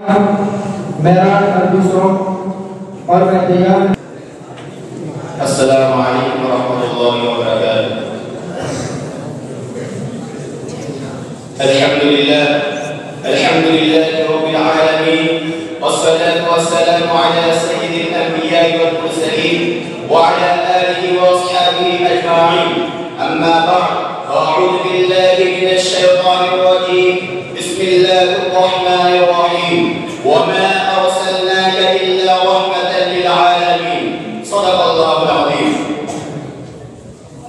मेरा दूसरों और मैं तैयार। अस्सलामु अलैकुम वरहमतुल्लाहि वबरकातुह। अल्हम्दुलिल्लाह रब्बिल आलमीन वस्सलातु वस्सलामु अला सय्यिदिल अंबिया'i वल मुरसलीन व अला आलिहि व अस्हाबिहि अजमाईन। अम्मा बअद, अऊज़ु बिल्लाहि मिनश शैतानिर रजीम। बिस्मिल्लाहिर रहमानिर रहीम। वमा अर्सलनाका इल्ला रहमतल लिल आलमीन। सदक़ल्लाहुल अज़ीम।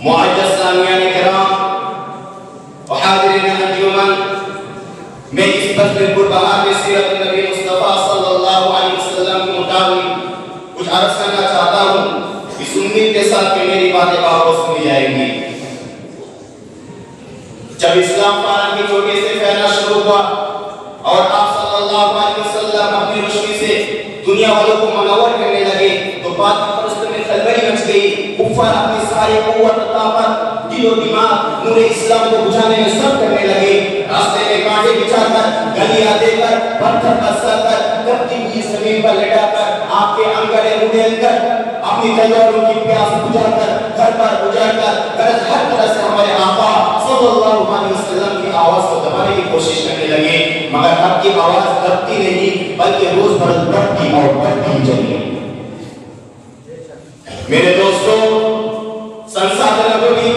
मुअज़्ज़ज़ सामिईन किराम व हाज़िरीन अंजुमन, मैं इस फज़्ल कुर्बान में सीरत नबी मुस्तफ़ा सल्लल्लाहु अलैहि वसल्लम के मुताबिक कुछ अर्ज़ करना चाहता हूँ। इस उम्मीद के साथ कि मेरी बातें आपको सुनी जाएंगी। जब इस्लाम पालन की चोटी से फैलना शुरू हुआ और आप सल्लल्लाहु अलैहि वसल्लम अपनी रोशनी से दुनिया वालों को मनवर करने लगे, तो बात परस्त में खलबली मच गई। कुफ्फार अपनी सारी कुव्वत, ताकत, दिलो दिमाग नूर इस्लाम को बुझाने में सब करने लगे। रास्ते में कांटे बिछाकर, गलियां देकर, पत्थर कसकर, तपती हुई जमीन पर लेटाकर, आपके अंगड़े उड़ेलकर, अपनी तलवारों की प्यास बुझाकर, घर पर उजाड़कर, गरज हर तरह से हमारे आका सल्लल्लाहु अलैहि वसल्लम की आवाज को दबाने की कोशिश करने लगे। मगर आपकी आवाज दबती नहीं, बल्कि रोज बरस बढ़ती और बढ़ती चली। मेरे दोस्तों, संसार नबवी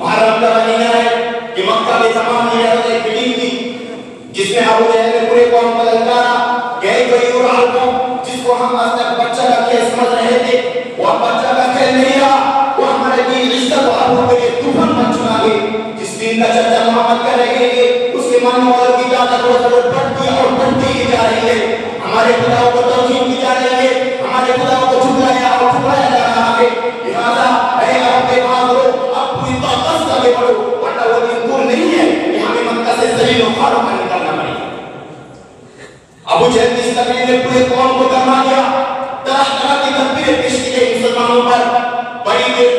मुहर्रम का महीना है कि मक्का में तमाम नियामतें एक मीटिंग थी, जिसमें अबू जहल ने पूरे कौम को ललकारा। गए गयूर आलम, जिसको हम आज तक बच्चा का खेल समझ रहे थे, वो बच्चा का खेल नहीं रहा। वो हमारे दीन इज्जत और आबरू के लिए तूफान बन चुका है। जिस दीन का चर्चा मोहम्मद कर रहे हैं, उसके मानने वालों की ताकत रोज बढ़ती और बढ़ती ही जा रही है। हमारे खुदाओं को तौहीद की जा रही है, हमारे खुदाओं को झुकलाया और ठुकराया जा रहा है। लिहाजा ऐ अरब के मादरो, अब पूरी ताकत से आगे बढ़ो, वरना वो दिन दूर नहीं है कि हमें मक्का से जलील और खारों का निकलना पड़ेगा। अबू जहल की इस तकरीर ने पूरे कौम को गरमा दिया। तरह तरह की तकबीरें पेश की गई मुसलमानों पर। बड़ी देर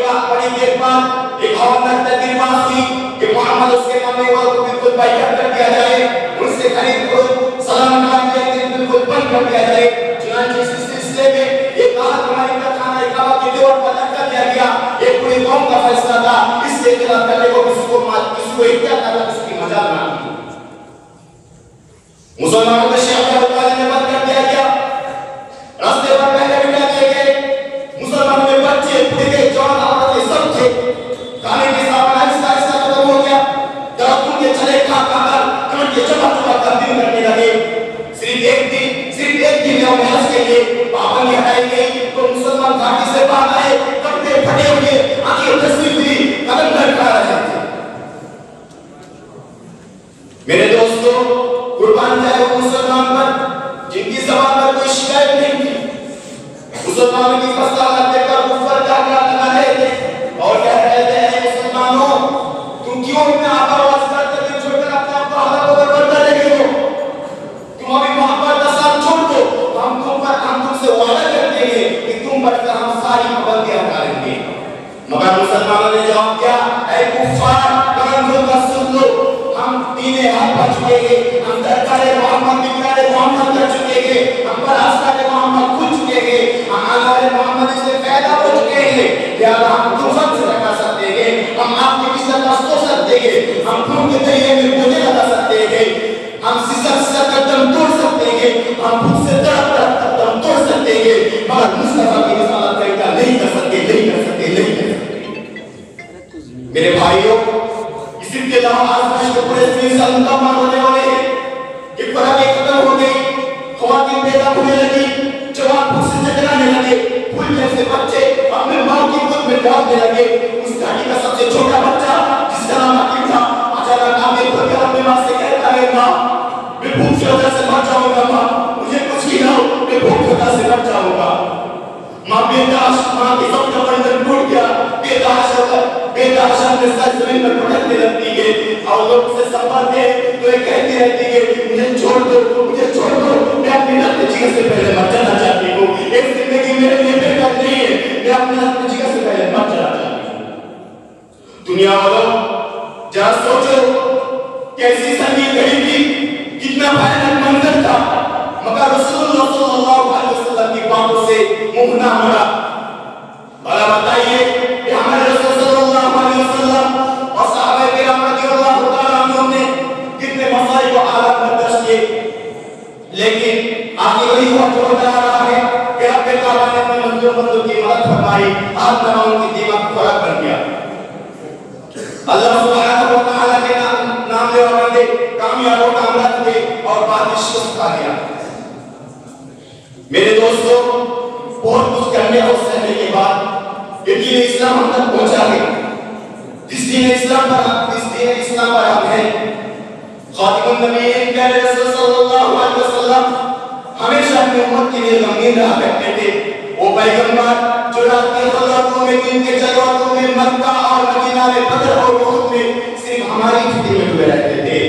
बाद एक हवादार तकबीर पास हुई कि मोहम्मद उसके मानने वालों को बिल्कुल बाइकाट कर दिया जाए, उनसे खरीद फरोख्त, सलाम कलाम बिल्कुल बंद कर दिया जाए। चुनांचे इस सिलसिले में एक हमारी का खाना काबा के दीवार पर लटका दिया गया। ये पूरी कौम का फैसला था। इसके खिलाफ करने को किसी को इख्तियार करना किसी की मजाल ना थी। मुसलमानों को शिया ने बंद कर दिया गया। रास्ते पर पहले बिठा दिए गए। मुसलमानों में बच्चे, बूढ़े, जवान, औरतें सब थे। खाने के सामान आहिस्ता आहिस्ता खत्म हो गया। दरख्तों के छले खा कर कांट के चबा चबा तब्दील करने लगे। सिर्फ एक दिन यौम हज के लिए पाबंदी हटाई गई तो मुसलमान घाटी से बाहर आए, कपड़े फटे हुए, आंखें धंसी हुई, कदम लटका रहे थे। मेरे दोस्तों, कुर्बान जाए वो मुसलमान पर जिनकी ज़बान पर कोई शिकायत नहीं थी। मुसलमानों की फसाद देखकर कुफ्फार का लगा रहे थे और कह रहे थे, मुसलमानों, तुम क्यों इतना आवाज करते हो, छोड़कर अपने आप को हला को बर्बाद कर रहे हो? तुम अभी मोहब्बत का साथ छोड़ दो, हम तुमसे वादा करते हैं कि तुम बढ़कर हम सारी पाबंदियां हटा देंगे। मगर मुसलमानों ने जवाब दिया, ऐ कुफ्फार, कान खोलकर सुन लो, हम दीने हक पर चुके हैं, हम दरकारे मोहम्मद बिकरारे मोहम्मद कर चुके हैं, हम पर आस्ताने मोहम्मद खुल चुके हैं, हम आने वाले मोहम्मद से पैदा हो चुके हैं। लिहाजा हम तुफान से लगा सकते हैं, हम आपकी किस्मत का सो सकते हैं, हम खून के दरिया में बोझे लगा सकते हैं, हम सिसक कर दम तोड़ सकते हैं, हम भूख से तड़प दम तोड़ सकते हैं, मगर मुस्तफा की रिसालत का इनकार नहीं कर सकते। मेरे भाइयों, इसके अलावा आजमाइश के पूरे साल मुकम्मल होने वाले हैं। एक खुराक खत्म हो गई, ख्वातीन पैदा होने लगी, जवान भूख से चकराने लगे, फूल जैसे बच्चे अपने माँ की गोद में डालने लगे। उस घाटी का सबसे छोटा बच्चा जिसका नाम अकीम था, अचानक आगे खुलकर अपने माँ से कहता है, माँ, मैं भूख की वजह से मर जाऊंगा, माँ मुझे कुछ खिलाओ, मैं भूख की वजह से मर जाऊंगा। माँ माँ की सब का बंधन टूट गया, बेदाश अपने सर जमीन पर पटकने लगती है और लोग उसे संभालते हैं तो ये कहती रहती है, मुझे छोड़ दो, मैं अपनी अपनी जिगर से पहले मर जाना चाहती हूँ। एक जिंदगी मेरे लिए बेकार नहीं है, मैं अपनी जिगर से पहले मर जाना चाहती हूँ। दुनिया वालों, जरा सोचो कैसी संगीत घड़ी थी, कितना भयानक मंजर था, मगर लेकिन आगे वही हुआ जो बता रहा है कि रब्बे ताला ने अपने मंजूर बंदों की मदद फरमाई, हाथ में उनकी दिमाग खुला कर दिया। अल्लाह सुब्हानहु व तआला के नाम ले बंदे कामयाब हो कामयाब हुए और बारिश को खा गया। मेरे दोस्तों, बहुत कुछ करने और सहने के बाद यकीन इस्लाम हम तक पहुंचा है। जिस दिन इस्लाम पर हम हैं, खातिमुन नबीय्यीन के रसूल सल्लल्लाहु अलैहि वसल्लम हमेशा अपनी उम्मत के लिए गमगीन रहा करते थे। वो पैगंबर जो रात के खलवतों में, दिन के जलवतों में, मक्का और मदीना में, बदर और उहद में सिर्फ हमारी फिक्र में डूबे रहते थे।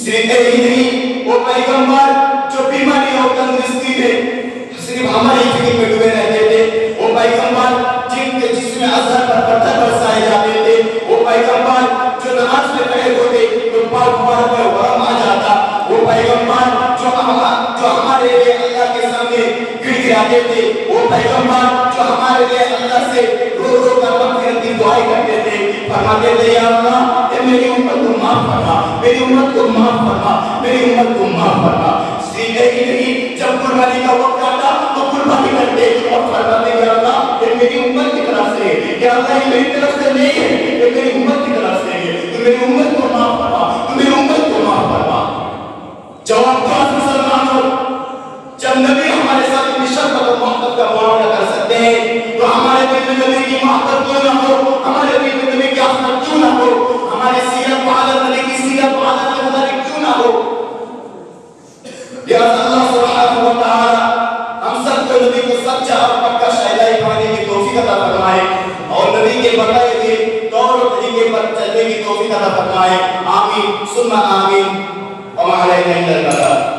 सिर्फ यही नहीं, वो पैगंबर जो बीमारी और तंदुरुस्ती में सिर्फ हमारी फिक्र में डूबे रहते थे। वो पैगंबर जिनके जिसमें अज़हर पर पत्थर बरसाए जाते थे। वो पैगंबर जो नमाज में खड़े होते तो पाँव मुबारक पर वरम आ जाता। वो पैगंबर जो हमारे लिए अल्लाह के सामने गिड़गिड़ाते थे। वो पैगंबर जो हमारे लिए अल्लाह से रो रो कर मग़फ़िरत की दुआएं करते थे, फरमाते थे या अल्लाह ये मेरी उम्मत को माफ फरमा, मेरी उम्मत को माफ फरमा, मेरी उम्मत को माफ फरमा। सीधे ही नहीं, जब कुर्बानी का वक्त आता तो कुर्बानी करते और फरमाते या अल्लाह ये मेरी उम्मत की तरफ से है, या अल्लाह ये मेरी तरफ से नहीं है, ये मेरी उम्मत की तरफ से है, तो मेरी उम्मत को माफ फरमा, तो मेरी उम्मत को माफ फरमा। जवाब मुसलमानों, जब नबी हमारे साथ इतनी शफ़क़त और मोहब्बत का मुआमला कर सकते हैं तो हमारे दिल में नबी की मोहब्बत क्यों ना हो, हमारे दिल में नबी की अज़मत क्यों ना हो, हमारे सीरत व आदत नबी की सीरत व आदत के मुताबिक क्यों ना हो। या अल्लाह सुब्हानहु व तआला हम सबको नबी को सच्चा और पक्का शायदाई पाने की तौफीक अता फरमाए और नबी के बताए हुए तौर और तरीके पर चलने की तौफीक अता फरमाए। आमीन सुम्मा आमीन। व मा अलैना इल्लल बलाग।